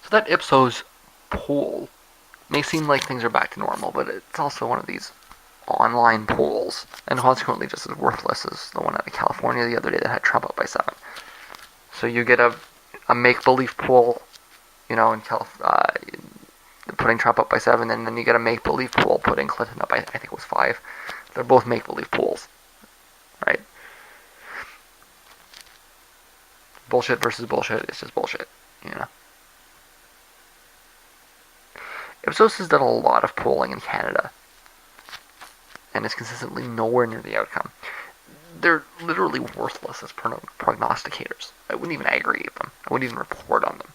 So that ipsos poll may seem like things are back to normal, but it's also one of these online polls, and consequently just as worthless as the one out of California the other day that had Trump up by 7. So you get a make-believe poll, in putting Trump up by 7, and then you get a make-believe poll putting Clinton up by, I think it was 5. They're both make-believe polls, right? Bullshit versus bullshit is just bullshit. Ipsos has done a lot of polling in Canada, and is consistently nowhere near the outcome. They're literally worthless as prognosticators. I wouldn't even aggregate them. I wouldn't even report on them.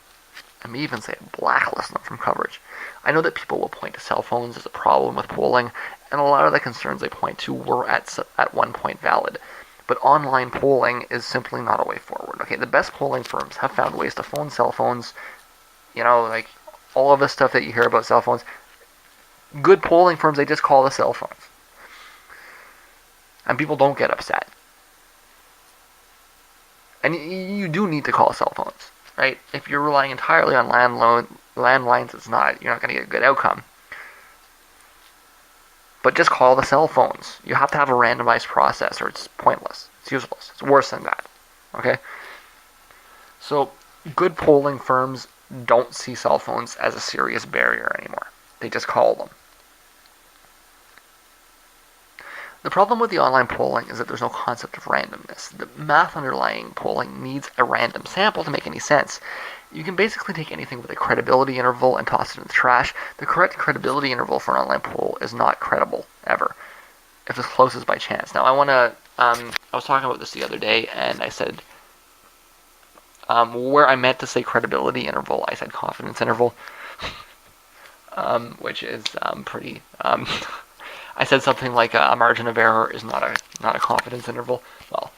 I may even say blacklist them from coverage. I know that people will point to cell phones as a problem with polling, and a lot of the concerns they point to were at one point valid. But online polling is simply not a way forward. Okay, the best polling firms have found ways to phone cell phones, like all of this stuff that you hear about cell phones. Good polling firms, they just call the cell phones. And people don't get upset. And you do need to call cell phones, right? If you're relying entirely on landlines, you're not going to get a good outcome. But just call the cell phones. You have to have a randomized process, or it's pointless. It's useless. It's worse than that. Okay? So, good polling firms don't see cell phones as a serious barrier anymore. They just call them. The problem with the online polling is that there's no concept of randomness. The math underlying polling needs a random sample to make any sense. You can basically take anything with a credibility interval and toss it in the trash. The correct credibility interval for an online poll is not credible, ever, if it's close as by chance. Now, I was talking about this the other day, and I said, where I meant to say credibility interval, I said confidence interval, which is pretty... I said something like a margin of error is not a confidence interval. Well,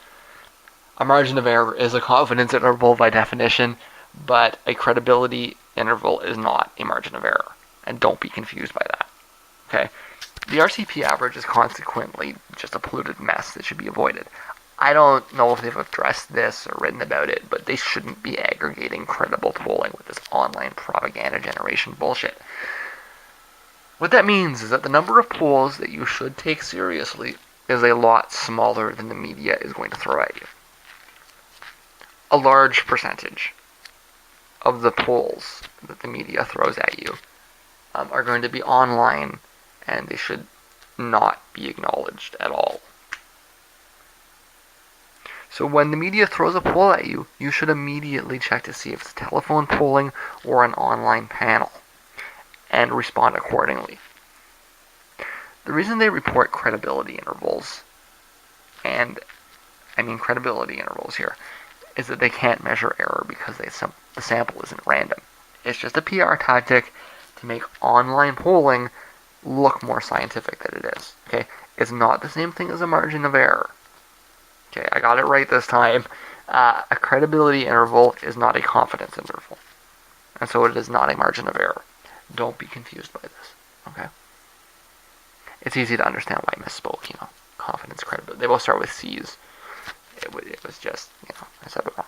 a margin of error is a confidence interval by definition, but a credibility interval is not a margin of error. And don't be confused by that. Okay? The RCP average is consequently just a polluted mess that should be avoided. I don't know if they've addressed this or written about it, but they shouldn't be aggregating credible polling with this online propaganda generation bullshit. What that means is that the number of polls that you should take seriously is a lot smaller than the media is going to throw at you. A large percentage of the polls that the media throws at you are going to be online, and they should not be acknowledged at all. So when the media throws a poll at you, you should immediately check to see if it's telephone polling or an online panel, and respond accordingly. The reason they report credibility intervals, and I mean credibility intervals here, is that they can't measure error because the sample isn't random. It's just a PR tactic to make online polling look more scientific than it is. Okay, it's not the same thing as a margin of error. Okay, I got it right this time. A credibility interval is not a confidence interval, and so it is not a margin of error. Don't be confused by this, okay? It's easy to understand why I misspoke, confidence, credibility. They both start with C's. It was just, I said it wrong.